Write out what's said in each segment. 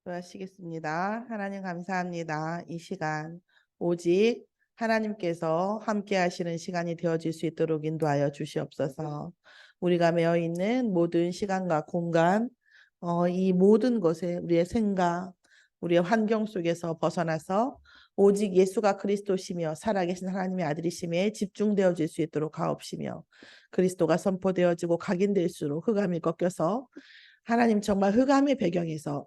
기도하시겠습니다. 하나님 감사합니다. 이 시간 오직 하나님께서 함께 하시는 시간이 되어질 수 있도록 인도하여 주시옵소서. 우리가 매여 있는 모든 시간과 공간, 이 모든 것에 우리의 생각, 우리의 환경 속에서 벗어나서 오직 예수가 그리스도시며 살아계신 하나님의 아들이심에 집중되어질 수 있도록 하옵시며, 그리스도가 선포되어지고 각인될수록 흑암이 꺾여서 하나님 정말 흑암의 배경에서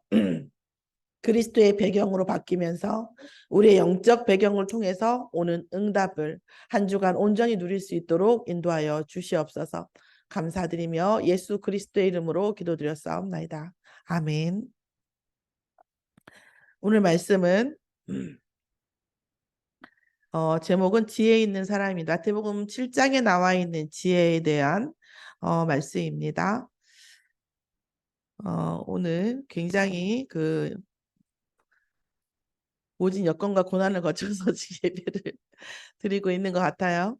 그리스도의 배경으로 바뀌면서 우리의 영적 배경을 통해서 오는 응답을 한 주간 온전히 누릴 수 있도록 인도하여 주시옵소서. 감사드리며 예수 그리스도의 이름으로 기도드렸사옵나이다. 아멘. 오늘 말씀은 제목은 지혜 있는 사람이다. 마태복음 7장에 나와 있는 지혜에 대한 말씀입니다. 오늘 굉장히 모진 여건과 고난을 거쳐서 예배를 드리고 있는 것 같아요.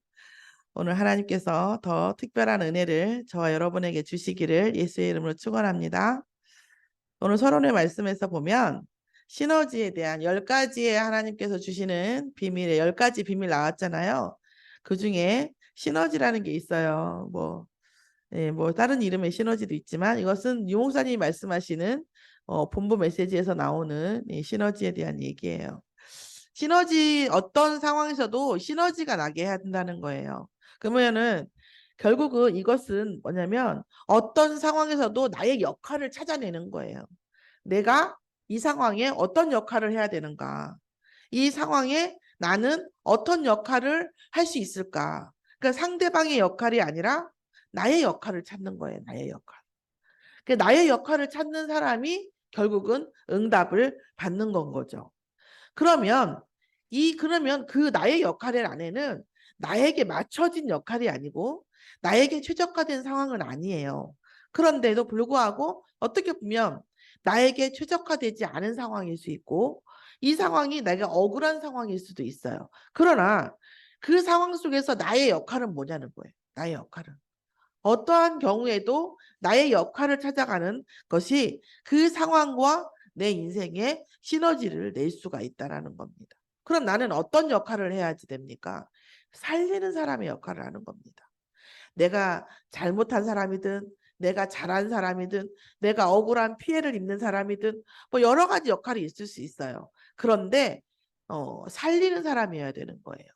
오늘 하나님께서 더 특별한 은혜를 저와 여러분에게 주시기를 예수의 이름으로 축원합니다. 오늘 서론의 말씀에서 보면 시너지에 대한 10가지의 하나님께서 주시는 비밀의 10가지 비밀 나왔잖아요. 그 중에 시너지라는 게 있어요. 뭐 다른 이름의 시너지도 있지만 이것은 유 목사님이 말씀하시는 본부 메시지에서 나오는 이 시너지에 대한 얘기예요. 시너지 어떤 상황에서도 시너지가 나게 해야 된다는 거예요. 그러면은 결국은 이것은 뭐냐면 어떤 상황에서도 나의 역할을 찾아내는 거예요. 내가 이 상황에 어떤 역할을 해야 되는가? 이 상황에 나는 어떤 역할을 할 수 있을까? 그러니까 상대방의 역할이 아니라 나의 역할을 찾는 거예요. 나의 역할. 나의 역할을 찾는 사람이 결국은 응답을 받는 건 거죠. 그러면 그 나의 역할 안에는 나에게 맞춰진 역할이 아니고 나에게 최적화된 상황은 아니에요. 그런데도 불구하고 어떻게 보면 나에게 최적화되지 않은 상황일 수 있고 이 상황이 내가 억울한 상황일 수도 있어요. 그러나 그 상황 속에서 나의 역할은 뭐냐는 거예요. 나의 역할은. 어떠한 경우에도 나의 역할을 찾아가는 것이 그 상황과 내 인생에 시너지를 낼 수가 있다는 겁니다. 그럼 나는 어떤 역할을 해야지 됩니까? 살리는 사람의 역할을 하는 겁니다. 내가 잘못한 사람이든 내가 잘한 사람이든 내가 억울한 피해를 입는 사람이든 뭐 여러 가지 역할이 있을 수 있어요. 그런데 살리는 사람이어야 되는 거예요.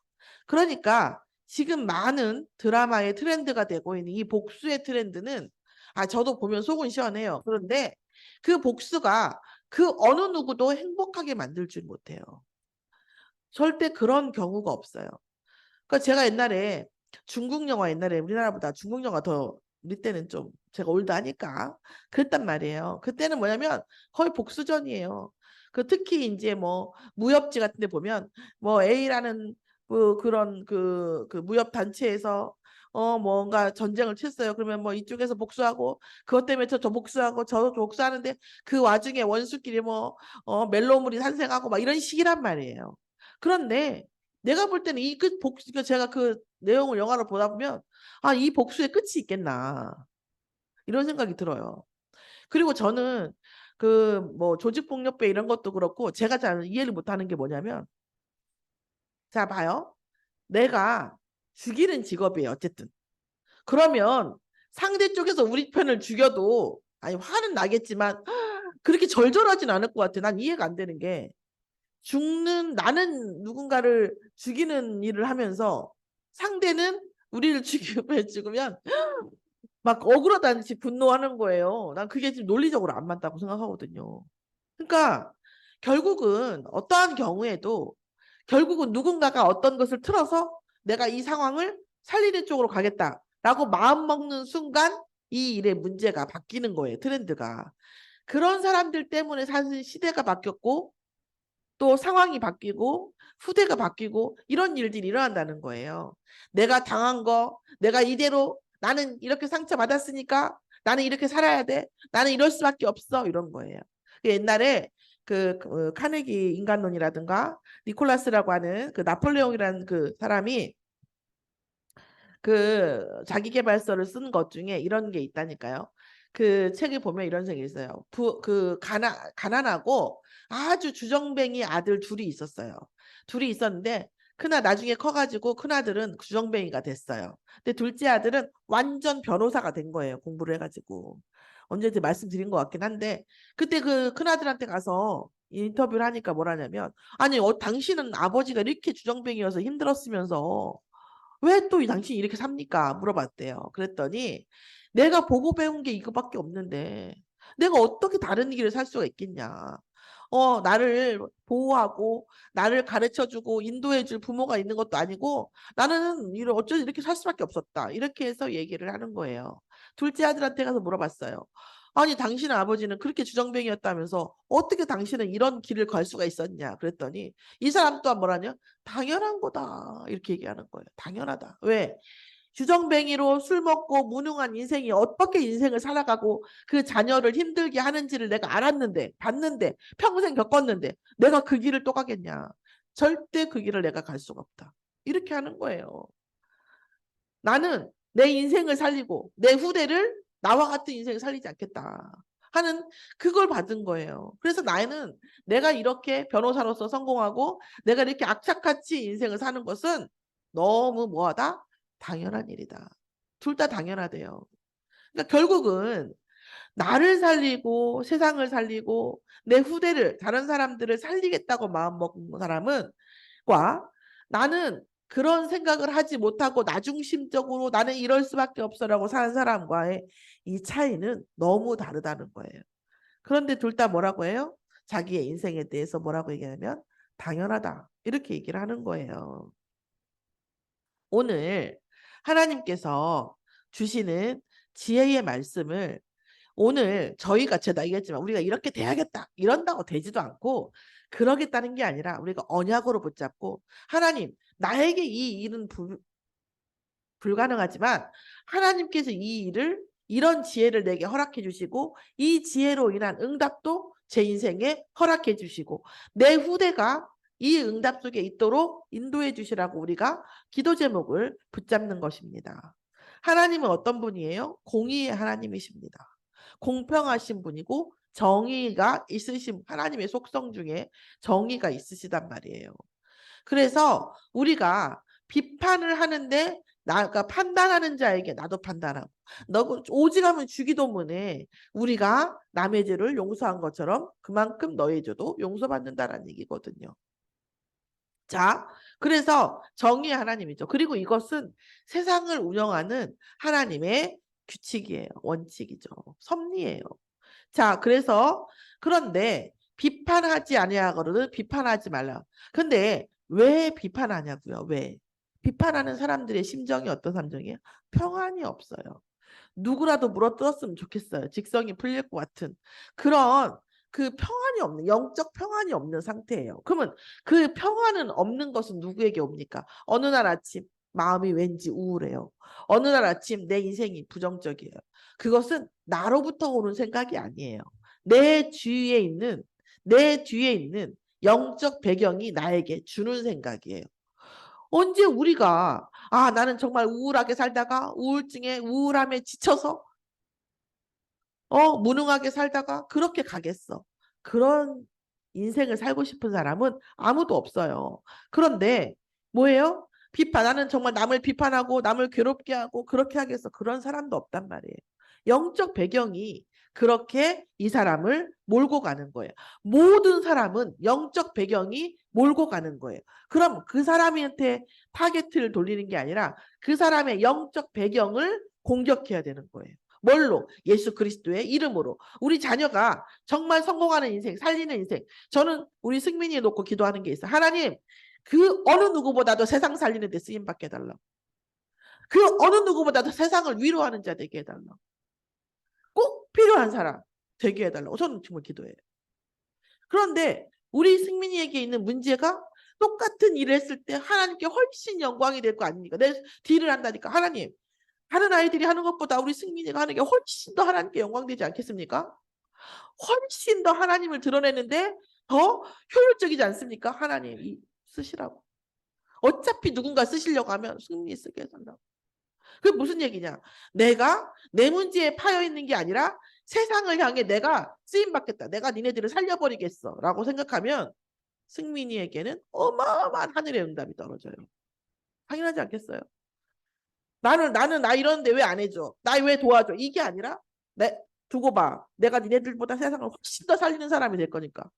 그러니까 지금 많은 드라마의 트렌드가 되고 있는 이 복수의 트렌드는 저도 보면 속은 시원해요. 그런데 그 복수가 그 어느 누구도 행복하게 만들 줄 못해요. 절대 그런 경우가 없어요. 그러니까 제가 옛날에 중국 영화 옛날에 우리나라보다 중국 영화 더 우리 때는 좀 제가 올드하니까 그랬단 말이에요. 그때는 뭐냐면 거의 복수전이에요. 특히 이제 뭐 무협지 같은 데 보면 뭐 A라는 그런 무협 단체에서 뭔가 전쟁을 쳤어요. 그러면 뭐 이쪽에서 복수하고 그것 때문에 저 복수하고 저 복수하는데 그 와중에 원수끼리 멜로물이 탄생하고 막 이런 식이란 말이에요. 그런데 내가 볼 때는 이 복수 제가 그 내용을 영화를 보다 보면 이 복수의 끝이 있겠나 이런 생각이 들어요. 그리고 저는 뭐 조직폭력배 이런 것도 그렇고 제가 잘 이해를 못하는 게 뭐냐면 자 봐요. 내가 죽이는 직업이에요. 어쨌든. 그러면 상대 쪽에서 우리 편을 죽여도 화는 나겠지만 그렇게 절절하진 않을 것 같아. 난 이해가 안 되는 게 나는 누군가를 죽이는 일을 하면서 상대는 우리를 죽으면 막 억울하다는지 분노하는 거예요. 난 그게 지금 논리적으로 안 맞다고 생각하거든요. 그러니까 결국은 어떠한 경우에도 결국은 누군가가 어떤 것을 틀어서 내가 이 상황을 살리는 쪽으로 가겠다라고 마음먹는 순간 이 일의 문제가 바뀌는 거예요. 트렌드가. 그런 사람들 때문에 사실 시대가 바뀌었고 또 상황이 바뀌고 후대가 바뀌고 이런 일들이 일어난다는 거예요. 내가 당한 거, 내가 이대로 나는 이렇게 상처받았으니까 나는 이렇게 살아야 돼. 나는 이럴 수밖에 없어. 이런 거예요. 옛날에 카네기 인간론이라든가 니콜라스라고 하는 그 나폴레옹이라는 그 사람이 자기계발서를 쓴 것 중에 이런 게 있다니까요. 그 책에 보면 이런 책이 있어요. 가난하고 아주 주정뱅이 아들 둘이 있었어요. 둘이 있었는데 나중에 커가지고 큰아들은 주정뱅이가 됐어요. 근데 둘째 아들은 완전 변호사가 된 거예요. 공부를 해가지고. 언제든지 말씀드린 것 같긴 한데 그때 그 큰아들한테 가서 인터뷰를 하니까 뭐라냐면 아니 당신은 아버지가 이렇게 주정뱅이여서 힘들었으면서 왜 또 당신이 이렇게 삽니까? 물어봤대요. 그랬더니 내가 보고 배운 게 이거밖에 없는데 내가 어떻게 다른 길을 살 수가 있겠냐. 나를 보호하고 나를 가르쳐주고 인도해줄 부모가 있는 것도 아니고 나는 어쩌지 이렇게 살 수밖에 없었다. 이렇게 해서 얘기를 하는 거예요. 둘째 아들한테 가서 물어봤어요. 아니 당신 아버지는 그렇게 주정뱅이였다면서 어떻게 당신은 이런 길을 갈 수가 있었냐. 그랬더니 이 사람 또한 뭐라냐. 당연한 거다. 이렇게 얘기하는 거예요. 당연하다. 왜? 주정뱅이로 술 먹고 무능한 인생이 어떻게 인생을 살아가고 그 자녀를 힘들게 하는지를 내가 알았는데 봤는데 평생 겪었는데 내가 그 길을 또 가겠냐. 절대 그 길을 내가 갈 수가 없다. 이렇게 하는 거예요. 나는 내 인생을 살리고 내 후대를 나와 같은 인생을 살리지 않겠다 하는 그걸 받은 거예요. 그래서 나는 내가 이렇게 변호사로서 성공하고 내가 이렇게 악착같이 인생을 사는 것은 너무 뭐하다? 당연한 일이다. 둘 다 당연하대요. 그러니까 결국은 나를 살리고 세상을 살리고 내 후대를 다른 사람들을 살리겠다고 마음먹은 사람은 과 나는 그런 생각을 하지 못하고 나중심적으로 나는 이럴 수밖에 없어라고 사는 사람과의 이 차이는 너무 다르다는 거예요. 그런데 둘 다 뭐라고 해요? 자기의 인생에 대해서 뭐라고 얘기하냐면 당연하다. 이렇게 얘기를 하는 거예요. 오늘 하나님께서 주시는 지혜의 말씀을 오늘 저희가 제가 얘기했지만 우리가 이렇게 돼야겠다 이런다고 되지도 않고 그러겠다는 게 아니라 우리가 언약으로 붙잡고 하나님 나에게 이 일은 불가능하지만 하나님께서 이 일을 이런 지혜를 내게 허락해 주시고 이 지혜로 인한 응답도 제 인생에 허락해 주시고 내 후대가 이 응답 속에 있도록 인도해 주시라고 우리가 기도 제목을 붙잡는 것입니다. 하나님은 어떤 분이에요? 공의의 하나님이십니다. 공평하신 분이고 정의가 있으신 하나님의 속성 중에 정의가 있으시단 말이에요. 그래서 우리가 비판을 하는데 나가 판단하는 자에게 나도 판단하고 너 오직하면 주기도문에 우리가 남의 죄를 용서한 것처럼 그만큼 너의 죄도 용서받는다라는 얘기거든요. 자, 그래서 정의의 하나님이죠. 그리고 이것은 세상을 운영하는 하나님의 규칙이에요. 원칙이죠. 섭리예요. 자, 그래서 그런데 비판하지 아니하거든 비판하지 말라. 근데 왜 비판하냐고요? 왜? 비판하는 사람들의 심정이 어떤 감정이에요? 평안이 없어요. 누구라도 물어뜯었으면 좋겠어요. 직성이 풀릴 것 같은 그런 그 평안이 없는 영적 평안이 없는 상태예요. 그러면 그 평안은 없는 것은 누구에게 옵니까? 어느 날 아침 마음이 왠지 우울해요. 어느 날 아침 내 인생이 부정적이에요. 그것은 나로부터 오는 생각이 아니에요. 내 뒤에 있는 영적 배경이 나에게 주는 생각이에요. 언제 우리가 나는 정말 우울하게 살다가 우울함에 지쳐서 무능하게 살다가 그렇게 가겠어. 그런 인생을 살고 싶은 사람은 아무도 없어요. 그런데 뭐예요? 나는 정말 남을 비판하고 남을 괴롭게 하고 그렇게 하겠어. 그런 사람도 없단 말이에요. 영적 배경이 그렇게 이 사람을 몰고 가는 거예요. 모든 사람은 영적 배경이 몰고 가는 거예요. 그럼 그 사람한테 타겟을 돌리는 게 아니라 그 사람의 영적 배경을 공격해야 되는 거예요. 뭘로? 예수 그리스도의 이름으로. 우리 자녀가 정말 성공하는 인생, 살리는 인생. 저는 우리 승민이에 놓고 기도하는 게 있어요. 하나님, 그 어느 누구보다도 세상 살리는 데 쓰임받게 해달라. 그 어느 누구보다도 세상을 위로하는 자 되게 해달라. 꼭 필요한 사람 되게 해달라고 저는 정말 기도해요. 그런데 우리 승민이에게 있는 문제가 똑같은 일을 했을 때 하나님께 훨씬 영광이 될 거 아닙니까? 내 딜을 한다니까. 하나님, 다른 아이들이 하는 것보다 우리 승민이가 하는 게 훨씬 더 하나님께 영광되지 않겠습니까? 훨씬 더 하나님을 드러내는데 더 효율적이지 않습니까? 하나님 쓰시라고. 어차피 누군가 쓰시려고 하면 승민이 쓰게 해달라고. 그게 무슨 얘기냐? 내가 내 문제에 파여 있는 게 아니라 세상을 향해 내가 쓰임 받겠다. 내가 니네들을 살려버리겠어라고 생각하면 승민이에게는 어마어마한 하늘의 응답이 떨어져요. 당연하지 않겠어요? 나는 나 이러는데 왜 안 해줘? 나 왜 도와줘? 이게 아니라 두고 봐. 내가 니네들보다 세상을 훨씬 더 살리는 사람이 될 거니까.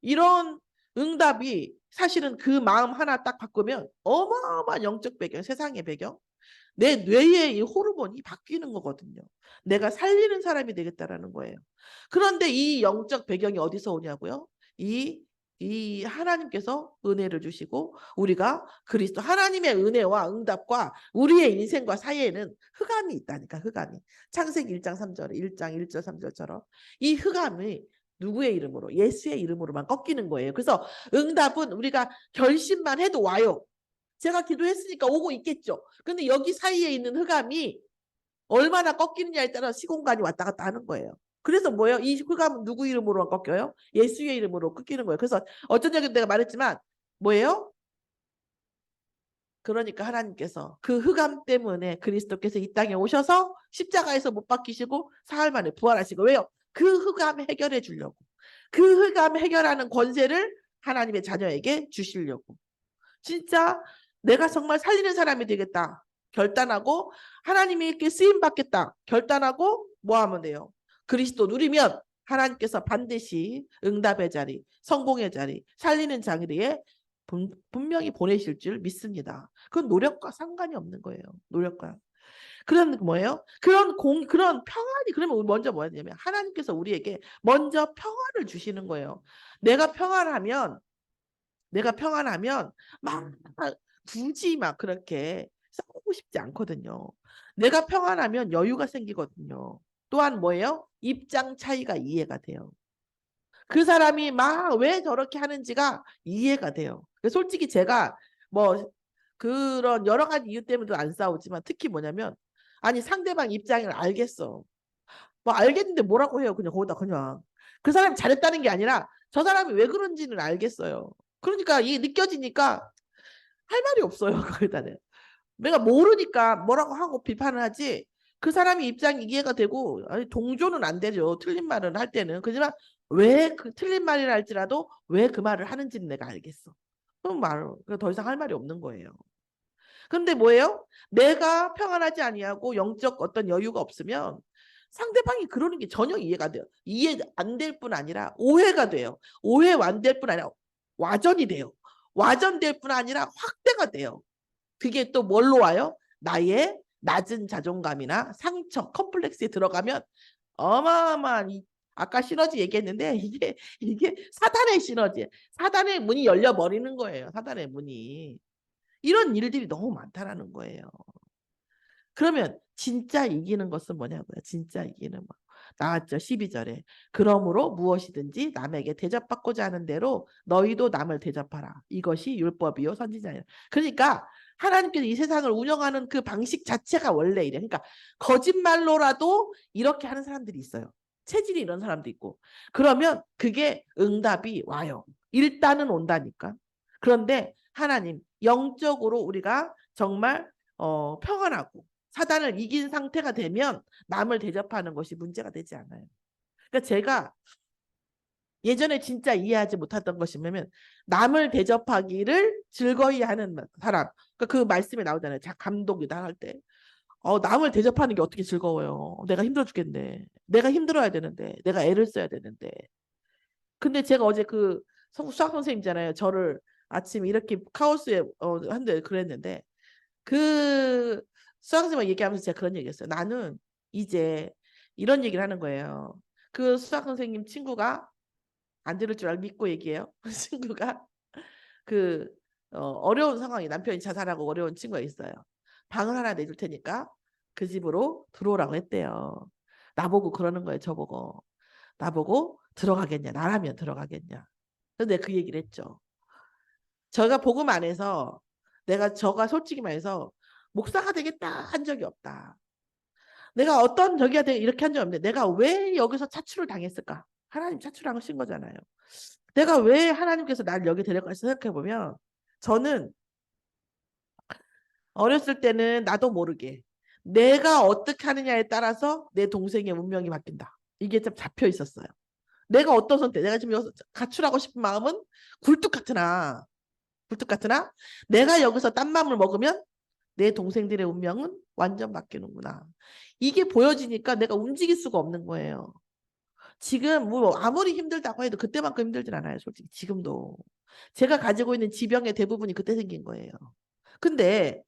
이런 응답이 사실은 그 마음 하나 딱 바꾸면 어마어마한 영적 배경, 세상의 배경, 내 뇌의 이 호르몬이 바뀌는 거거든요. 내가 살리는 사람이 되겠다라는 거예요. 그런데 이 영적 배경이 어디서 오냐고요? 이 하나님께서 은혜를 주시고 우리가 그리스도 하나님의 은혜와 응답과 우리의 인생과 사이에는 흑암이 있다니까. 흑암이. 창세기 1장 3절에 1장 1절 3절처럼 이 흑암이 누구의 이름으로? 예수의 이름으로만 꺾이는 거예요. 그래서 응답은 우리가 결심만 해도 와요. 제가 기도했으니까 오고 있겠죠. 근데 여기 사이에 있는 흑암이 얼마나 꺾이느냐에 따라 시공간이 왔다 갔다 하는 거예요. 그래서 뭐예요? 이 흑암은 누구 이름으로 꺾여요? 예수의 이름으로 꺾이는 거예요. 그래서 어쩐 적이 내가 말했지만 뭐예요? 그러니까 하나님께서 그 흑암 때문에 그리스도께서 이 땅에 오셔서 십자가에서 못 박히시고 사흘 만에 부활하시고 왜요? 그 흑암 해결해 주려고. 그 흑암 해결하는 권세를 하나님의 자녀에게 주시려고. 진짜 내가 정말 살리는 사람이 되겠다. 결단하고 하나님이 이렇게 쓰임 받겠다. 결단하고 뭐 하면 돼요? 그리스도 누리면 하나님께서 반드시 응답의 자리, 성공의 자리, 살리는 자리에 분명히 보내실 줄 믿습니다. 그건 노력과 상관이 없는 거예요. 노력과. 그런 뭐예요? 그런 평안이 그러면 먼저 뭐야 되냐면 하나님께서 우리에게 먼저 평안을 주시는 거예요. 내가 평안하면 막 굳이 막 그렇게 싸우고 싶지 않거든요. 내가 평안하면 여유가 생기거든요. 또한 뭐예요? 입장 차이가 이해가 돼요. 그 사람이 막 왜 저렇게 하는지가 이해가 돼요. 솔직히 제가 뭐 그런 여러 가지 이유 때문에도 안 싸우지만 특히 뭐냐면 아니 상대방 입장을 알겠어. 뭐 알겠는데 뭐라고 해요. 그냥 거기다 그냥. 그 사람이 잘했다는 게 아니라 저 사람이 왜 그런지는 알겠어요. 그러니까 이게 느껴지니까 할 말이 없어요. 거기다는. 내가 모르니까 뭐라고 하고 비판을 하지 그 사람이 입장이 이해가 되고 아니, 동조는 안 되죠. 틀린 말을 할 때는. 그렇지만 왜 그 틀린 말이라 할지라도 왜 그 말을 하는지는 내가 알겠어. 그럼 더 이상 할 말이 없는 거예요. 근데 뭐예요? 내가 평안하지 아니하고 영적 어떤 여유가 없으면 상대방이 그러는 게 전혀 이해가 돼요. 이해 안 될 뿐 아니라 오해가 돼요. 오해 안 될 뿐 아니라 와전이 돼요. 와전될 뿐 아니라 확대가 돼요. 그게 또 뭘로 와요? 나의 낮은 자존감이나 상처, 컴플렉스에 들어가면 어마어마한 아까 시너지 얘기했는데 이게 사단의 시너지, 사단의 문이 열려 버리는 거예요. 사단의 문이. 이런 일들이 너무 많다라는 거예요. 그러면 진짜 이기는 것은 뭐냐고요? 진짜 이기는 거. 나왔죠. 12절에. 그러므로 무엇이든지 남에게 대접받고자 하는 대로 너희도 남을 대접하라. 이것이 율법이요 선지자예요. 그러니까 하나님께서 이 세상을 운영하는 그 방식 자체가 원래 이래. 그러니까 거짓말로라도 이렇게 하는 사람들이 있어요. 체질이 이런 사람도 있고. 그러면 그게 응답이 와요. 일단은 온다니까. 그런데 하나님 영적으로 우리가 정말 평안하고 사단을 이긴 상태가 되면 남을 대접하는 것이 문제가 되지 않아요. 그러니까 제가 예전에 진짜 이해하지 못했던 것이 뭐냐면 남을 대접하기를 즐거이 하는 사람. 그러니까 그 말씀에 나오잖아요. 감독이다 할 때. 남을 대접하는 게 어떻게 즐거워요. 내가 힘들어 죽겠네. 내가 힘들어야 되는데. 내가 애를 써야 되는데. 근데 제가 어제 그 수학 선생님이잖아요. 저를 아침에 이렇게 카오스에 한데 그랬는데 그 수학생과 얘기하면서 제가 그런 얘기했어요. 나는 이제 이런 얘기를 하는 거예요. 그 수학 선생님 친구가 안 들을 줄 알고 믿고 얘기해요. 그 친구가 그 어려운 상황이 남편이 자살하고 어려운 친구가 있어요. 방을 하나 내줄 테니까 그 집으로 들어오라고 했대요. 나보고 그러는 거예요. 저보고. 나보고 들어가겠냐. 나라면 들어가겠냐. 근데 그 얘기를 했죠. 저가 복음 안에서 저가 솔직히 말해서 목사가 되겠다 한 적이 없다. 내가 어떤 저기가 되 이렇게 한 적이 없는데 내가 왜 여기서 차출을 당했을까? 하나님 차출하신 거잖아요. 내가 왜 하나님께서 나를 여기 데려갈까 생각해 보면 저는 어렸을 때는 나도 모르게 내가 어떻게 하느냐에 따라서 내 동생의 운명이 바뀐다. 이게 좀 잡혀 있었어요. 내가 어떤 선택, 내가 지금 여기서 가출하고 싶은 마음은 굴뚝 같으나, 굴뚝 같으나, 내가 여기서 딴 맘을 먹으면 내 동생들의 운명은 완전 바뀌는구나. 이게 보여지니까 내가 움직일 수가 없는 거예요. 지금 뭐 아무리 힘들다고 해도 그때만큼 힘들진 않아요. 솔직히 지금도. 제가 가지고 있는 지병의 대부분이 그때 생긴 거예요. 근데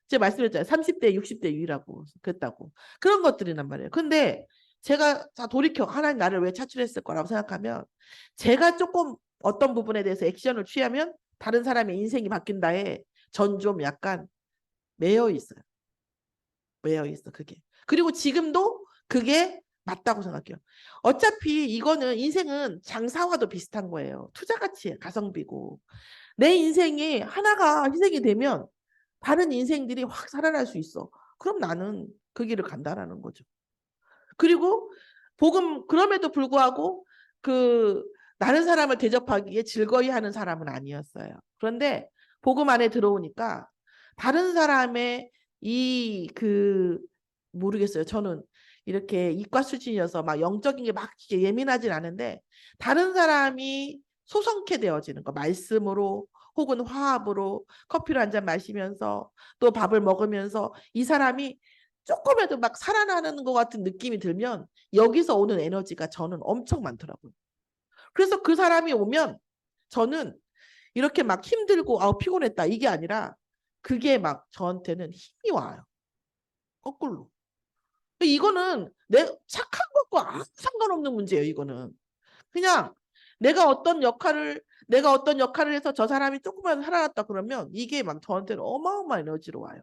제가 말씀드렸잖아요. 30대, 60대 유의라고 그랬다고. 그런 것들이란 말이에요. 근데 제가 다 돌이켜 하나님 나를 왜 차출했을 거라고 생각하면 제가 조금 어떤 부분에 대해서 액션을 취하면 다른 사람의 인생이 바뀐다에 전 좀 약간 매여 있어요. 매여 있어 그게. 그리고 지금도 그게 맞다고 생각해요. 어차피 이거는 인생은 장사와도 비슷한 거예요. 투자가치예요. 가성비고. 내 인생이 하나가 희생이 되면 다른 인생들이 확 살아날 수 있어. 그럼 나는 그 길을 간다라는 거죠. 그리고 복음 그럼에도 불구하고 그 다른 사람을 대접하기에 즐거이 하는 사람은 아니었어요. 그런데 복음 안에 들어오니까 다른 사람의 이 그 모르겠어요. 저는 이렇게 이과 수준이어서 막 영적인 게 막 예민하진 않은데 다른 사람이 소성케 되어지는 거 말씀으로 혹은 화합으로 커피를 한 잔 마시면서 또 밥을 먹으면서 이 사람이 조금이라도 막 살아나는 것 같은 느낌이 들면 여기서 오는 에너지가 저는 엄청 많더라고요. 그래서 그 사람이 오면 저는 이렇게 막 힘들고 피곤했다 이게 아니라 그게 막 저한테는 힘이 와요. 거꾸로. 이거는 내 착한 것과 아무 상관없는 문제예요. 이거는. 그냥 내가 어떤 역할을 해서 저 사람이 조금만 살아났다 그러면 이게 막 저한테는 어마어마한 에너지로 와요.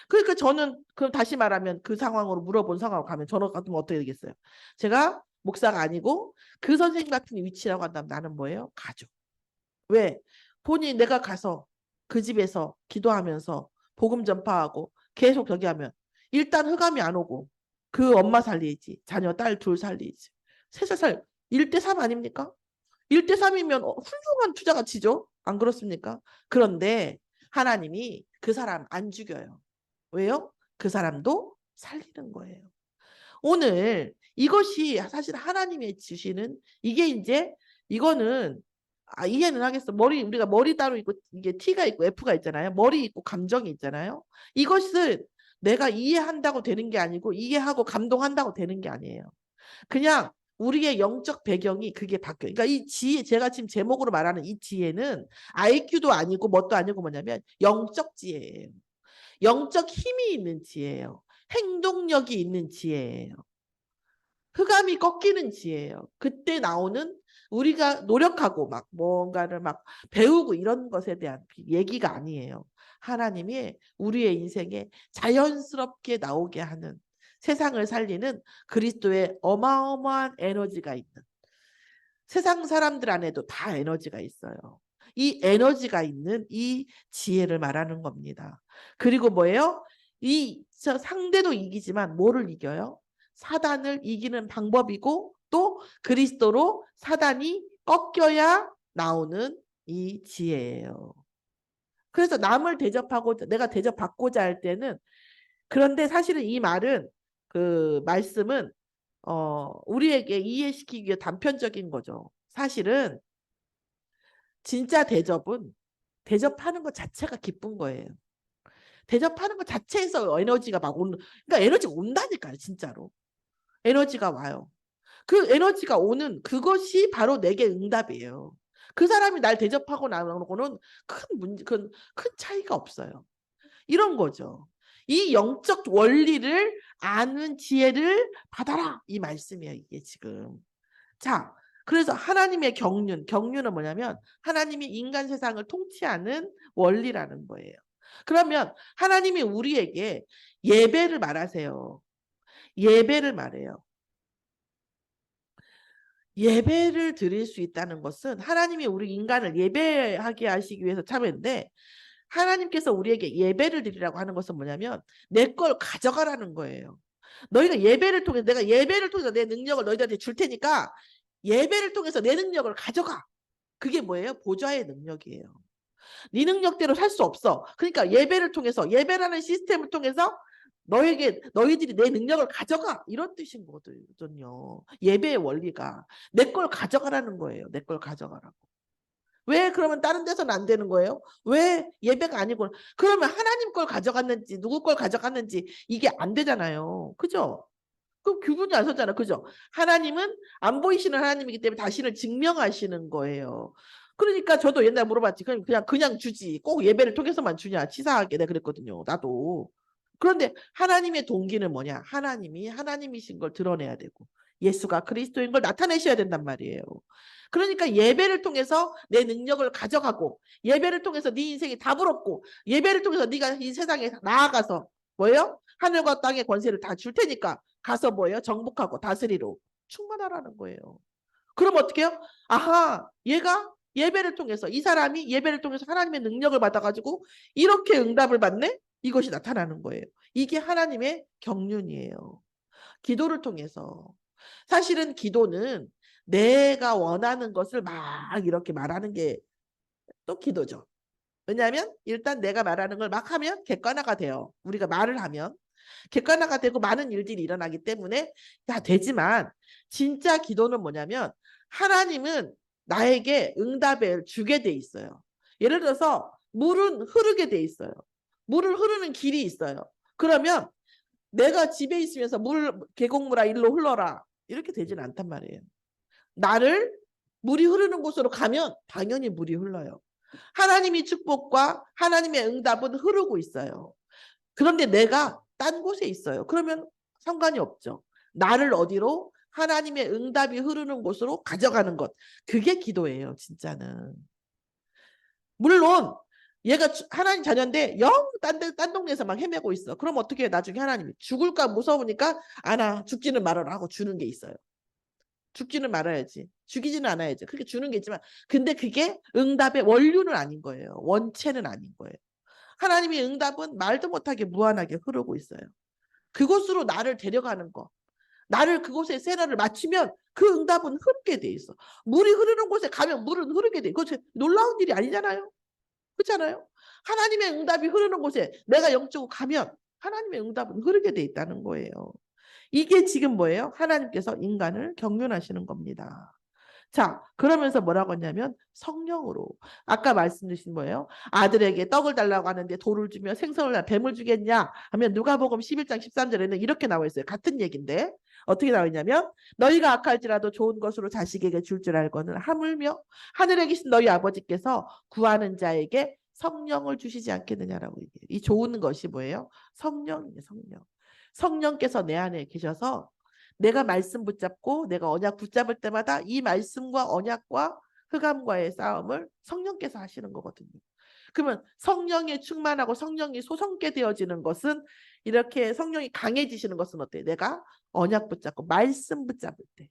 그러니까 저는 그럼 다시 말하면 그 상황으로 물어본 상황으로 가면 저는 같으면 어떻게 되겠어요? 제가 목사가 아니고 그 선생님 같은 위치라고 한다면 나는 뭐예요? 가죠. 왜? 본인 내가 가서 그 집에서 기도하면서 복음 전파하고 계속 저기 하면 일단 흑암이 안 오고 그 엄마 살리지 자녀 딸 둘 살리지 셋을 살 1대3 아닙니까? 1대3이면 훌륭한 투자 가치죠. 안 그렇습니까? 그런데 하나님이 그 사람 안 죽여요. 왜요? 그 사람도 살리는 거예요. 오늘 이것이 사실 하나님의 주시는 이게 이제 이거는 이해는 하겠어. 우리가 머리 따로 있고 이게 T가 있고 F가 있잖아요. 머리 있고 감정이 있잖아요. 이것은 내가 이해한다고 되는 게 아니고 이해하고 감동한다고 되는 게 아니에요. 그냥 우리의 영적 배경이 그게 바뀌어요. 그러니까 이 지혜, 제가 지금 제목으로 말하는 이 지혜는 IQ도 아니고 뭣도 아니고 뭐냐면 영적 지혜예요. 영적 힘이 있는 지혜예요. 행동력이 있는 지혜예요. 흑암이 꺾이는 지혜예요. 그때 나오는 우리가 노력하고 막 뭔가를 막 배우고 이런 것에 대한 얘기가 아니에요. 하나님이 우리의 인생에 자연스럽게 나오게 하는 세상을 살리는 그리스도의 어마어마한 에너지가 있는 세상 사람들 안에도 다 에너지가 있어요. 이 에너지가 있는 이 지혜를 말하는 겁니다. 그리고 뭐예요? 상대도 이기지만 뭐를 이겨요? 사단을 이기는 방법이고 또 그리스도로 사단이 꺾여야 나오는 이 지혜예요. 그래서 남을 대접하고 내가 대접받고자 할 때는 그런데 사실은 이 말은 그 말씀은 우리에게 이해시키기 위해 단편적인 거죠. 사실은 진짜 대접은 대접하는 것 자체가 기쁜 거예요. 대접하는 것 자체에서 에너지가 막 오는, 그러니까 에너지가 온다니까요, 진짜로. 에너지가 와요. 그 에너지가 오는 그것이 바로 내게 응답이에요. 그 사람이 날 대접하고 나오는 거는 큰 차이가 없어요. 이런 거죠. 이 영적 원리를 아는 지혜를 받아라. 이 말씀이에요, 이게 지금. 자, 그래서 하나님의 경륜은 뭐냐면 하나님이 인간 세상을 통치하는 원리라는 거예요. 그러면 하나님이 우리에게 예배를 말하세요. 예배를 말해요. 예배를 드릴 수 있다는 것은 하나님이 우리 인간을 예배하게 하시기 위해서 참였는데 하나님께서 우리에게 예배를 드리라고 하는 것은 뭐냐면 내 걸 가져가라는 거예요. 너희가 예배를 통해서 내가 예배를 통해서 내 능력을 너희들한테 줄 테니까 예배를 통해서 내 능력을 가져가. 그게 뭐예요? 보좌의 능력이에요. 네 능력대로 살 수 없어. 그러니까 예배를 통해서 예배라는 시스템을 통해서 너희들이 내 능력을 가져가. 이런 뜻인 거거든요. 예배의 원리가. 내 걸 가져가라는 거예요. 내 걸 가져가라고. 왜 그러면 다른 데서는 안 되는 거예요? 왜 예배가 아니고 그러면 하나님 걸 가져갔는지 누구 걸 가져갔는지 이게 안 되잖아요. 그죠? 그럼 구분이 안 서잖아. 그죠? 하나님은 안 보이시는 하나님이기 때문에 자신을 증명하시는 거예요. 그러니까 저도 옛날에 물어봤지. 그냥 주지. 꼭 예배를 통해서만 주냐. 치사하게 내가 그랬거든요. 나도. 그런데 하나님의 동기는 뭐냐? 하나님이 하나님이신 걸 드러내야 되고 예수가 그리스도인 걸 나타내셔야 된단 말이에요. 그러니까 예배를 통해서 내 능력을 가져가고 예배를 통해서 네 인생이 답을 얻고 예배를 통해서 네가 이 세상에 나아가서 뭐예요? 하늘과 땅의 권세를 다 줄 테니까 가서 뭐예요? 정복하고 다스리로 충만하라는 거예요. 그럼 어떻게 해요? 아하, 얘가 예배를 통해서 이 사람이 예배를 통해서 하나님의 능력을 받아가지고 이렇게 응답을 받네? 이것이 나타나는 거예요. 이게 하나님의 경륜이에요. 기도를 통해서. 사실은 기도는 내가 원하는 것을 막 이렇게 말하는 게 또 기도죠. 왜냐하면 일단 내가 말하는 걸 막 하면 객관화가 돼요. 우리가 말을 하면. 객관화가 되고 많은 일들이 일어나기 때문에 다 되지만 진짜 기도는 뭐냐면 하나님은 나에게 응답을 주게 돼 있어요. 예를 들어서 물은 흐르게 돼 있어요. 물을 흐르는 길이 있어요. 그러면 내가 집에 있으면서 계곡물아 일로 흘러라 이렇게 되지는 않단 말이에요. 물이 흐르는 곳으로 가면 당연히 물이 흘러요. 하나님의 축복과 하나님의 응답은 흐르고 있어요. 그런데 내가 딴 곳에 있어요. 그러면 상관이 없죠. 나를 어디로? 하나님의 응답이 흐르는 곳으로 가져가는 것. 그게 기도예요, 진짜는. 물론 얘가 하나님 자녀인데 영 딴 동네에서 막 헤매고 있어. 그럼 어떻게 해요? 나중에 하나님이 죽을까 무서우니까 아나 죽지는 말아라 하고 주는 게 있어요. 죽지는 말아야지. 죽이지는 않아야지. 그렇게 주는 게 있지만 근데 그게 응답의 원류는 아닌 거예요. 원체는 아닌 거예요. 하나님의 응답은 말도 못하게 무한하게 흐르고 있어요. 그곳으로 나를 데려가는 거. 나를 그곳에 세라를 맞추면 그 응답은 흐르게 돼 있어. 물이 흐르는 곳에 가면 물은 흐르게 돼. 그거 놀라운 일이 아니잖아요. 그렇잖아요. 하나님의 응답이 흐르는 곳에 내가 영적으로 가면 하나님의 응답은 흐르게 돼 있다는 거예요. 이게 지금 뭐예요? 하나님께서 인간을 경륜하시는 겁니다. 자, 그러면서 뭐라고 했냐면 성령으로. 아까 말씀 주신 뭐예요? 아들에게 떡을 달라고 하는데 돌을 주며 생선을 뱀을 주겠냐 하면 누가복음 11장 13절에는 이렇게 나와 있어요. 같은 얘기인데 어떻게 나와 있냐면 너희가 악할지라도 좋은 것으로 자식에게 줄 줄 알고는 하물며 하늘에 계신 너희 아버지께서 구하는 자에게 성령을 주시지 않겠느냐라고 얘기해요. 이 좋은 것이 뭐예요? 성령이에요. 성령. 성령께서 내 안에 계셔서 내가 말씀 붙잡고 내가 언약 붙잡을 때마다 이 말씀과 언약과 흑암과의 싸움을 성령께서 하시는 거거든요. 그러면 성령에 충만하고 성령이 소성게 되어지는 것은 이렇게 성령이 강해지시는 것은 어때요? 내가 언약 붙잡고 말씀 붙잡을 때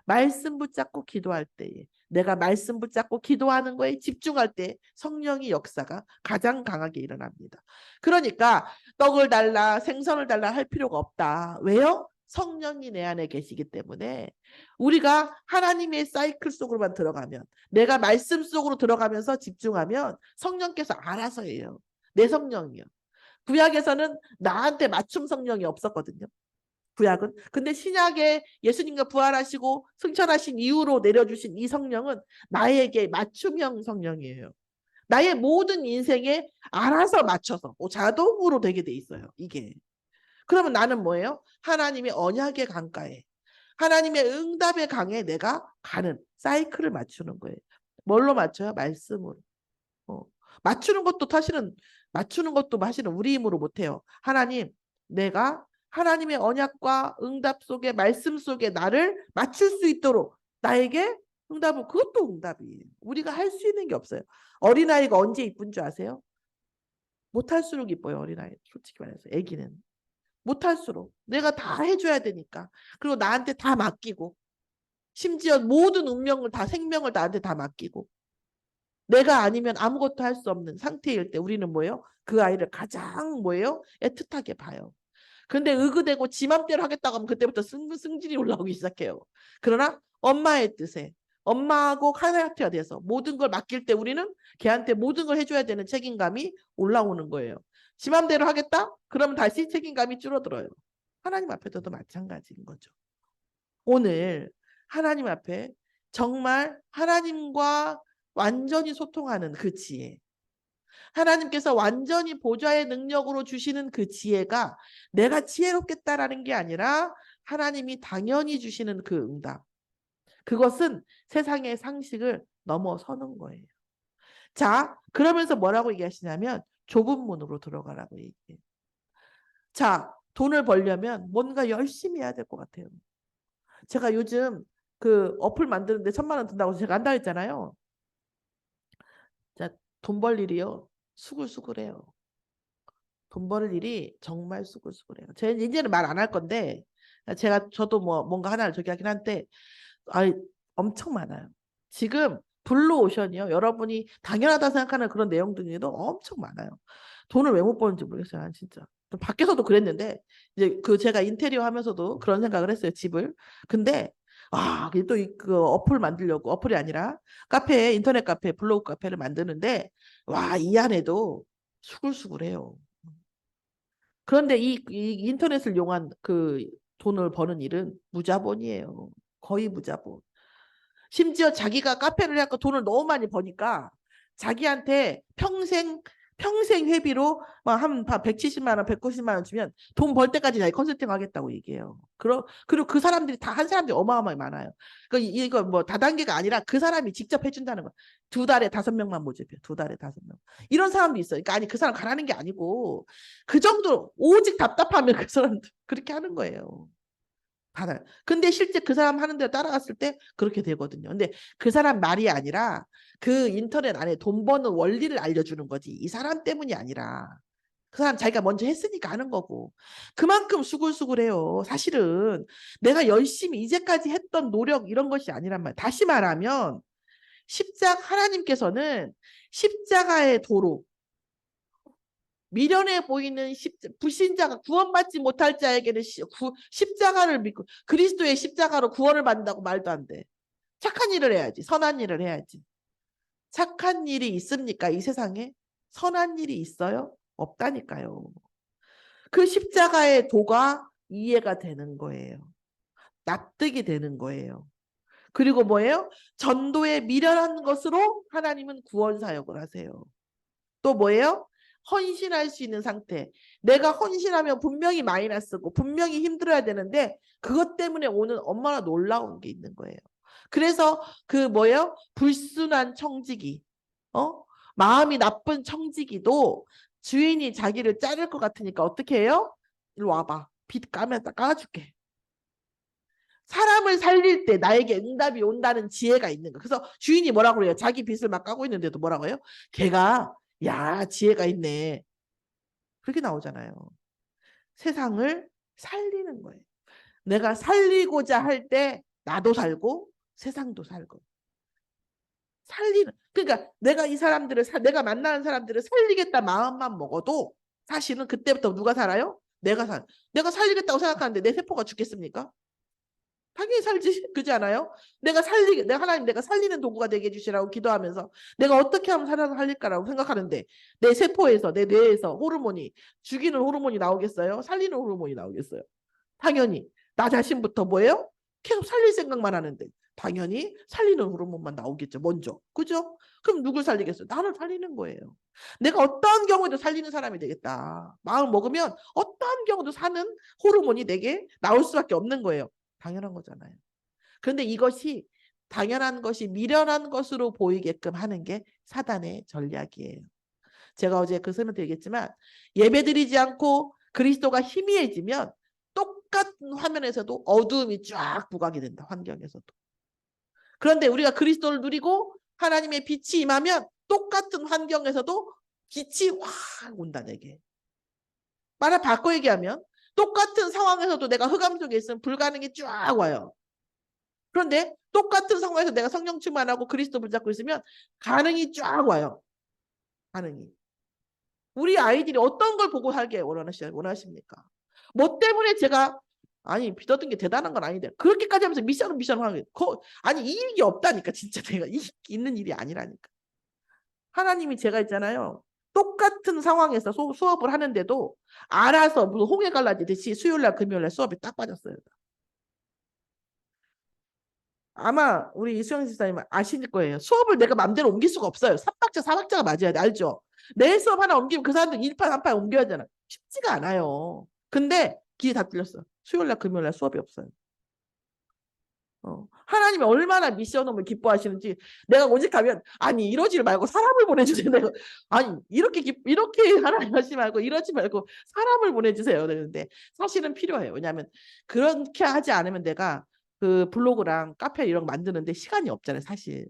말씀 붙잡고 기도할 때에 내가 말씀 붙잡고 기도하는 거에 집중할 때 성령의 역사가 가장 강하게 일어납니다. 그러니까 떡을 달라 생선을 달라 할 필요가 없다. 왜요? 성령이 내 안에 계시기 때문에 우리가 하나님의 사이클 속으로만 들어가면 내가 말씀 속으로 들어가면서 집중하면 성령께서 알아서 해요. 내 성령이요. 구약에서는 나한테 맞춤 성령이 없었거든요. 구약은. 근데 신약에 예수님과 부활하시고 승천하신 이후로 내려주신 이 성령은 나에게 맞춤형 성령이에요. 나의 모든 인생에 알아서 맞춰서 자동으로 되게 돼 있어요. 이게. 그러면 나는 뭐예요? 하나님의 언약의 강가에 하나님의 응답의 강에 내가 가는 사이클을 맞추는 거예요. 뭘로 맞춰요? 말씀으로. 맞추는 것도 사실은 우리 힘으로 못해요. 하나님, 내가 하나님의 언약과 응답 속에 말씀 속에 나를 맞출 수 있도록 나에게 응답을 그것도 응답이에요. 우리가 할 수 있는 게 없어요. 어린아이가 언제 이쁜 줄 아세요? 못할수록 이뻐요. 어린아이. 솔직히 말해서 애기는. 못할수록 내가 다 해줘야 되니까. 그리고 나한테 다 맡기고 심지어 모든 운명을 다 생명을 나한테 다 맡기고 내가 아니면 아무것도 할 수 없는 상태일 때 우리는 뭐예요? 그 아이를 가장 뭐예요? 애틋하게 봐요. 그런데 의그대고 지 맘대로 하겠다고 하면 그때부터 승질이 올라오기 시작해요. 그러나 엄마의 뜻에 엄마하고 하나가 돼서 모든 걸 맡길 때 우리는 걔한테 모든 걸 해줘야 되는 책임감이 올라오는 거예요. 지 맘대로 하겠다? 그러면 다시 책임감이 줄어들어요. 하나님 앞에서도 마찬가지인 거죠. 오늘 하나님 앞에 정말 하나님과 완전히 소통하는 그 지혜, 하나님께서 완전히 보좌의 능력으로 주시는 그 지혜가 내가 지혜롭겠다라는 게 아니라 하나님이 당연히 주시는 그 응답, 그것은 세상의 상식을 넘어서는 거예요. 자, 그러면서 뭐라고 얘기하시냐면 좁은 문으로 들어가라고 얘기해요. 자, 돈을 벌려면 뭔가 열심히 해야 될 것 같아요. 제가 요즘 그 어플 만드는데 1,000만 원 든다고 제가 한다 했잖아요. 자, 돈 벌 일이요. 수굴수굴해요. 돈 벌 일이 정말 수굴수굴해요. 제가 이제는 말 안 할 건데 저도 뭐 뭔가 하나를 저기 하긴 한데 엄청 많아요. 지금 블루오션이요. 여러분이 당연하다 생각하는 그런 내용들도 엄청 많아요. 돈을 왜 못 버는지 모르겠어요. 난 진짜. 밖에서도 그랬는데 이제 그 제가 인테리어 하면서도 그런 생각을 했어요. 집을. 근데 또 그 어플 만들려고 어플이 아니라 카페 인터넷 카페 블로그 카페를 만드는데 이 안에도 수굴수굴해요. 그런데 이 인터넷을 이용한 그 돈을 버는 일은 무자본이에요. 거의 무자본. 심지어 자기가 카페를 해갖고 돈을 너무 많이 버니까 자기한테 평생 회비로 한 170만 원, 190만 원 주면 돈 벌 때까지 자기 컨설팅 하겠다고 얘기해요. 그리고 그 사람들이 다 한 사람들이 어마어마하게 많아요. 이거 뭐 다단계가 아니라 그 사람이 직접 해준다는 거. 2달에 5명만 모집해요. 2달에 5명. 이런 사람도 있어요. 그러니까 아니 그 사람 가라는 게 아니고 그 정도 오직 답답하면 그 사람도 그렇게 하는 거예요. 받아요. 근데 실제 그 사람 하는 대로 따라갔을 때 그렇게 되거든요. 근데 그 사람 말이 아니라 그 인터넷 안에 돈 버는 원리를 알려주는 거지. 이 사람 때문이 아니라. 그 사람 자기가 먼저 했으니까 하는 거고. 그만큼 수굴수굴해요. 사실은 내가 열심히 이제까지 했던 노력 이런 것이 아니란 말이에요. 다시 말하면 하나님께서는 십자가의 도로, 미련해 보이는 불신자가 구원받지 못할 자에게는 십자가를 믿고 그리스도의 십자가로 구원을 받는다고 말도 안 돼. 착한 일을 해야지. 선한 일을 해야지. 착한 일이 있습니까? 이 세상에? 선한 일이 있어요? 없다니까요. 그 십자가의 도가 이해가 되는 거예요. 납득이 되는 거예요. 그리고 뭐예요? 전도에 미련한 것으로 하나님은 구원 사역을 하세요. 또 뭐예요? 헌신할 수 있는 상태. 내가 헌신하면 분명히 마이너스고 분명히 힘들어야 되는데 그것 때문에 오는 얼마나 놀라운 게 있는 거예요. 그래서 그 뭐예요? 불순한 청지기, 마음이 나쁜 청지기도 주인이 자기를 자를 것 같으니까 어떻게 해요? 이리 와봐. 빚 까줄게. 사람을 살릴 때 나에게 응답이 온다는 지혜가 있는 거. 그래서 주인이 뭐라고 그래요? 자기 빚을 막 까고 있는데도 뭐라고 해요? 걔가 야 지혜가 있네. 그렇게 나오잖아요. 세상을 살리는 거예요. 내가 살리고자 할 때 나도 살고 세상도 살고. 그러니까 내가 내가 만나는 사람들을 살리겠다 마음만 먹어도 사실은 그때부터 누가 살아요? 내가 살리겠다고 생각하는데 내 세포가 죽겠습니까? 당연히 살지. 그지 않아요? 하나님 내가 살리는 도구가 되게 해주시라고 기도하면서 내가 어떻게 하면 살아서 살릴까라고 생각하는데 내 세포에서 내 뇌에서 죽이는 호르몬이 나오겠어요? 살리는 호르몬이 나오겠어요? 당연히 나 자신부터 뭐예요? 계속 살릴 생각만 하는데 당연히 살리는 호르몬만 나오겠죠. 먼저. 그죠? 그럼 누굴 살리겠어요? 나를 살리는 거예요. 내가 어떠한 경우에도 살리는 사람이 되겠다. 마음 먹으면 어떠한 경우도 사는 호르몬이 내게 나올 수밖에 없는 거예요. 당연한 거잖아요. 그런데 이것이 당연한 것이 미련한 것으로 보이게끔 하는 게 사단의 전략이에요. 제가 어제 그 설명 드리겠지만 예배드리지 않고 그리스도가 희미해지면 똑같은 화면에서도 어두움이 쫙 부각이 된다. 환경에서도. 그런데 우리가 그리스도를 누리고 하나님의 빛이 임하면 똑같은 환경에서도 빛이 확 온다 내게. 말을 바꿔 얘기하면 똑같은 상황에서도 내가 흑암 속에 있으면 불가능이 쫙 와요. 그런데 똑같은 상황에서 내가 성령 충만하고 그리스도 붙잡고 있으면 가능이 쫙 와요. 가능이. 우리 아이들이 어떤 걸 보고 살게 원하십니까? 뭐 때문에 제가 빚 얻은 게 대단한 건 아닌데 그렇게까지 하면서 미션을 하는 거 아니 이익이 없다니까 진짜 내가 이익 있는 일이 아니라니까. 하나님이 제가 있잖아요. 똑같은 같은 상황에서 수업을 하는데도 알아서 무슨 홍해 갈라지듯이 수요일날 금요일날 수업이 딱 빠졌어요. 아마 우리 이수영 집사님 아실 거예요. 수업을 내가 마음대로 옮길 수가 없어요. 3박자 4박자가 맞아야 돼. 알죠? 내 수업 하나 옮기면 그 사람들 1판 1판 옮겨야 되잖아. 쉽지가 않아요. 근데 귀에 다 뚫렸어. 수요일날 금요일날 수업이 없어요. 하나님이 얼마나 미션홈을 기뻐하시는지. 내가 오직 가면 아니 이러지 말고 사람을 보내주세요. 내가 아니 이렇게 하나님 하지 말고 이러지 말고 사람을 보내주세요. 그러는데 사실은 필요해요. 왜냐하면 그렇게 하지 않으면 내가 그 블로그랑 카페 이런 거 만드는데 시간이 없잖아요. 사실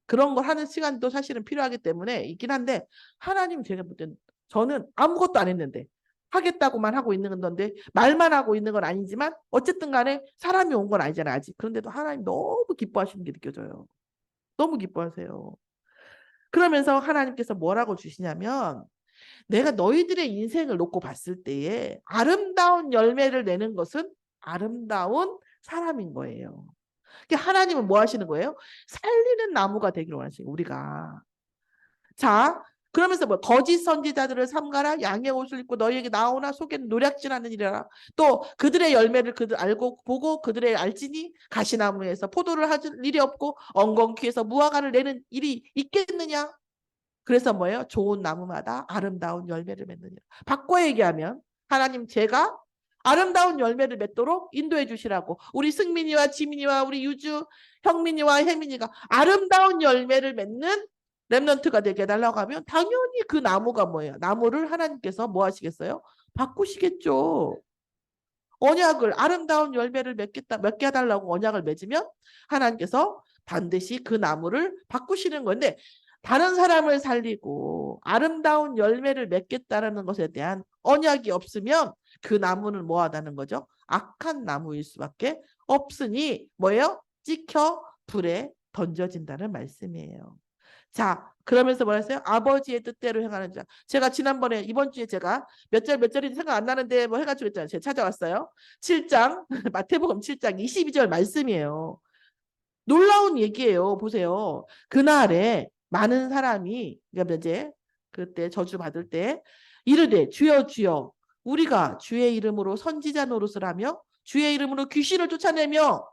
그런 걸 하는 시간도 사실은 필요하기 때문에 있긴 한데 하나님 제가 볼 때는 저는 아무것도 안 했는데 하겠다고만 하고 있는 건데 말만 하고 있는 건 아니지만 어쨌든 간에 사람이 온 건 아니잖아요. 아직. 그런데도 하나님 너무 기뻐하시는 게 느껴져요. 너무 기뻐하세요. 그러면서 하나님께서 뭐라고 주시냐면 내가 너희들의 인생을 놓고 봤을 때에 아름다운 열매를 내는 것은 아름다운 사람인 거예요. 하나님은 뭐 하시는 거예요? 살리는 나무가 되기를 원하시는 거예요. 우리가. 자, 그러면서 뭐 거짓 선지자들을 삼가라. 양의 옷을 입고 너희에게 나오나 속에는 노략질하는 이라. 또 그들의 열매를 그들 알고 보고 그들의 알지니 가시나무에서 포도를 할 일이 없고 엉겅퀴에서 무화과를 내는 일이 있겠느냐. 그래서 뭐예요? 좋은 나무마다 아름다운 열매를 맺느니라. 바꿔 얘기하면 하나님 제가 아름다운 열매를 맺도록 인도해 주시라고. 우리 승민이와 지민이와 우리 유주, 형민이와 혜민이가 아름다운 열매를 맺는 렘넌트가 되게 해달라고 하면 당연히 그 나무가 뭐예요? 나무를 하나님께서 뭐 하시겠어요? 바꾸시겠죠. 언약을 아름다운 열매를 맺게 해달라고 언약을 맺으면 하나님께서 반드시 그 나무를 바꾸시는 건데 다른 사람을 살리고 아름다운 열매를 맺겠다라는 것에 대한 언약이 없으면 그 나무는 뭐하다는 거죠? 악한 나무일 수밖에 없으니 뭐예요? 찍혀 불에 던져진다는 말씀이에요. 자, 그러면서 뭐라 했어요? 아버지의 뜻대로 행하는 자. 제가 지난번에 이번 주에 제가 몇 절인지 생각 안 나는데 뭐 해가지고 했잖아요. 제가 찾아왔어요. 7장 마태복음 7장 22절 말씀이에요. 놀라운 얘기예요. 보세요. 그날에 많은 사람이 그러니까 이제 그때 저주 받을 때 이르되 주여 주여 우리가 주의 이름으로 선지자 노릇을 하며 주의 이름으로 귀신을 쫓아내며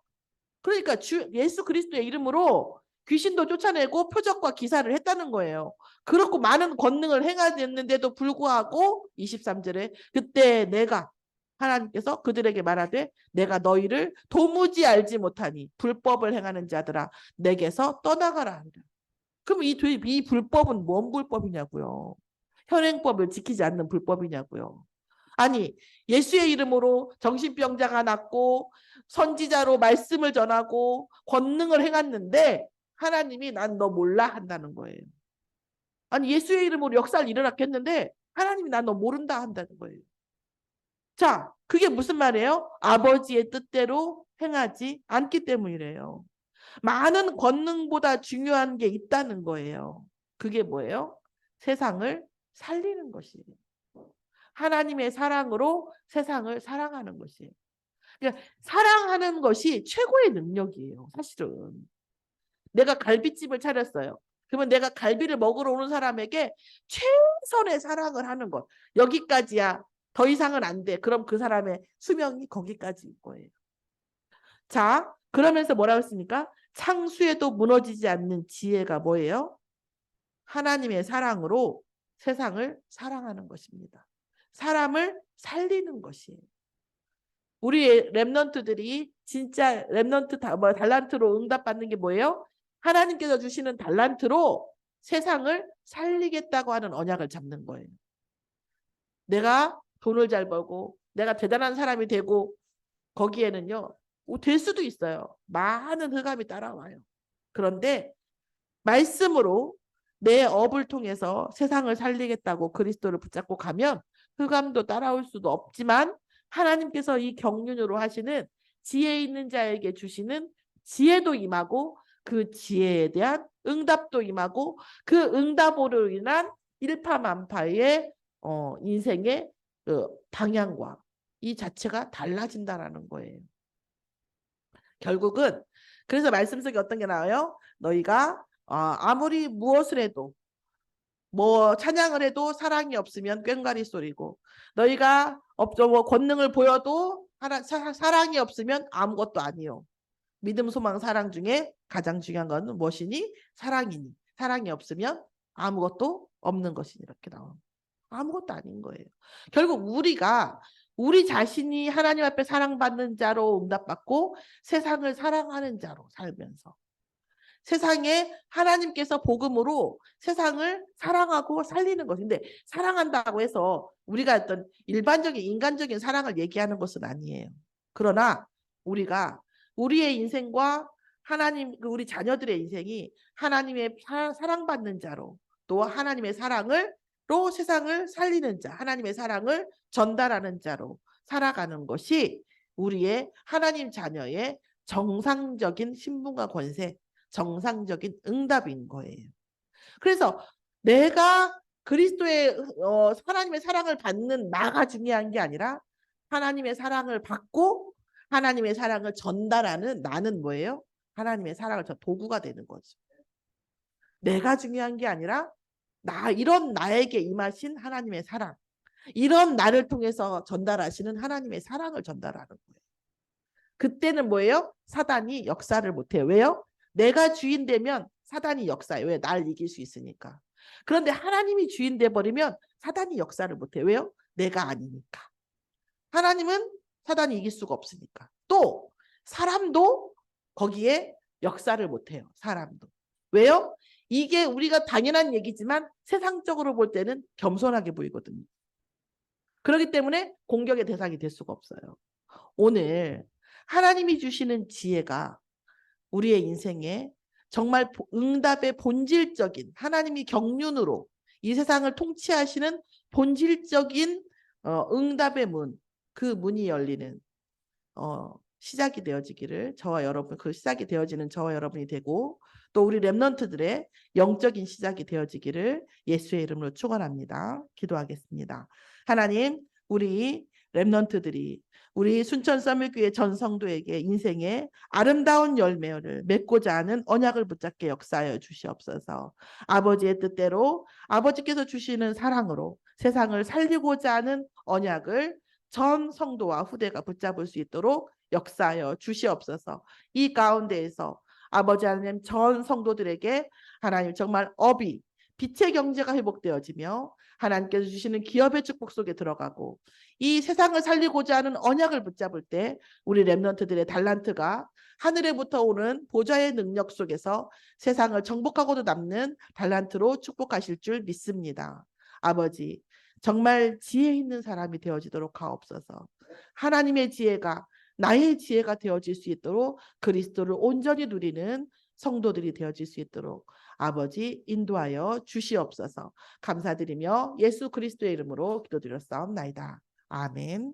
그러니까 예수 그리스도의 이름으로 귀신도 쫓아내고 표적과 기사를 했다는 거예요. 그렇고 많은 권능을 행하였는데도 불구하고 23절에 그때 내가 하나님께서 그들에게 말하되 내가 너희를 도무지 알지 못하니 불법을 행하는 자들아 내게서 떠나가라 하니라. 그럼 이 불법은 뭔 불법이냐고요. 현행법을 지키지 않는 불법이냐고요. 아니 예수의 이름으로 정신병자가 낫고 선지자로 말씀을 전하고 권능을 행했는데 하나님이 난 너 몰라 한다는 거예요. 아니 예수의 이름으로 역사를 일어나게 했는데 하나님이 난 너 모른다 한다는 거예요. 자, 그게 무슨 말이에요? 아버지의 뜻대로 행하지 않기 때문이래요. 많은 권능보다 중요한 게 있다는 거예요. 그게 뭐예요? 세상을 살리는 것이에요. 하나님의 사랑으로 세상을 사랑하는 것이에요. 그러니까 사랑하는 것이 최고의 능력이에요. 사실은. 내가 갈비집을 차렸어요. 그러면 내가 갈비를 먹으러 오는 사람에게 최선의 사랑을 하는 것. 여기까지야. 더 이상은 안 돼. 그럼 그 사람의 수명이 거기까지일 거예요. 자, 그러면서 뭐라고 했습니까? 창수에도 무너지지 않는 지혜가 뭐예요? 하나님의 사랑으로 세상을 사랑하는 것입니다. 사람을 살리는 것이에요. 우리 렘넌트들이 진짜 렘넌트 달란트로 응답받는 게 뭐예요? 하나님께서 주시는 달란트로 세상을 살리겠다고 하는 언약을 잡는 거예요. 내가 돈을 잘 벌고 내가 대단한 사람이 되고 거기에는요. 될 수도 있어요. 많은 흑암이 따라와요. 그런데 말씀으로 내 업을 통해서 세상을 살리겠다고 그리스도를 붙잡고 가면 흑암도 따라올 수도 없지만 하나님께서 이 경륜으로 하시는 지혜 있는 자에게 주시는 지혜도 임하고 그 지혜에 대한 응답도 임하고 그 응답으로 인한 일파만파의 인생의 방향과 이 자체가 달라진다라는 거예요. 결국은 그래서 말씀 속에 어떤 게 나와요? 너희가 아무리 무엇을 해도 뭐 찬양을 해도 사랑이 없으면 꽹과리 소리고, 너희가 뭐 권능을 보여도 사랑이 없으면 아무것도 아니요. 믿음, 소망, 사랑 중에 가장 중요한 건 무엇이니? 사랑이니. 사랑이 없으면 아무것도 없는 것이니. 이렇게 나옵니다. 아무것도 아닌 거예요. 결국 우리 자신이 하나님 앞에 사랑받는 자로 응답받고 세상을 사랑하는 자로 살면서 세상에 하나님께서 복음으로 세상을 사랑하고 살리는 것인데, 사랑한다고 해서 우리가 어떤 일반적인 인간적인 사랑을 얘기하는 것은 아니에요. 그러나 우리가 우리의 인생과 하나님, 우리 자녀들의 인생이 하나님의 사랑받는 자로, 또 하나님의 사랑으로 세상을 살리는 자, 하나님의 사랑을 전달하는 자로 살아가는 것이 우리의 하나님 자녀의 정상적인 신분과 권세, 정상적인 응답인 거예요. 그래서 내가 그리스도의 하나님의 사랑을 받는 나가 중요한 게 아니라 하나님의 사랑을 받고 하나님의 사랑을 전달하는 나는 뭐예요? 하나님의 사랑을 도구가 되는 거죠. 내가 중요한 게 아니라 이런 나에게 임하신 하나님의 사랑, 이런 나를 통해서 전달하시는 하나님의 사랑을 전달하는 거예요. 그때는 뭐예요? 사단이 역사를 못해요. 왜요? 내가 주인 되면 사단이 역사해요. 왜? 날 이길 수 있으니까. 그런데 하나님이 주인 돼버리면 사단이 역사를 못해요. 왜요? 내가 아니니까. 하나님은 사단이 이길 수가 없으니까. 또 사람도 거기에 역사를 못해요. 사람도. 왜요? 이게 우리가 당연한 얘기지만 세상적으로 볼 때는 겸손하게 보이거든요. 그렇기 때문에 공격의 대상이 될 수가 없어요. 오늘 하나님이 주시는 지혜가 우리의 인생에 정말 응답의 본질적인, 하나님이 경륜으로 이 세상을 통치하시는 본질적인 응답의 문, 그 문이 열리는 시작이 되어지기를, 저와 여러분, 그 시작이 되어지는 저와 여러분이 되고, 또 우리 랩넌트들의 영적인 시작이 되어지기를 예수의 이름으로 축원합니다. 기도하겠습니다. 하나님, 우리 랩넌트들이 우리 순천 서밋교회 전 성도에게 인생의 아름다운 열매를 맺고자 하는 언약을 붙잡게 역사하여 주시옵소서. 아버지의 뜻대로 아버지께서 주시는 사랑으로 세상을 살리고자 하는 언약을 전 성도와 후대가 붙잡을 수 있도록 역사하여 주시옵소서. 이 가운데에서 아버지 하나님, 전 성도들에게 하나님 정말 빛의 경제가 회복되어지며 하나님께서 주시는 기업의 축복 속에 들어가고, 이 세상을 살리고자 하는 언약을 붙잡을 때 우리 랩넌트들의 달란트가 하늘에부터 오는 보좌의 능력 속에서 세상을 정복하고도 남는 달란트로 축복하실 줄 믿습니다. 아버지, 정말 지혜 있는 사람이 되어지도록 하옵소서. 하나님의 지혜가 나의 지혜가 되어질 수 있도록 그리스도를 온전히 누리는 성도들이 되어질 수 있도록 아버지 인도하여 주시옵소서. 감사드리며 예수 그리스도의 이름으로 기도드렸사옵나이다. 아멘.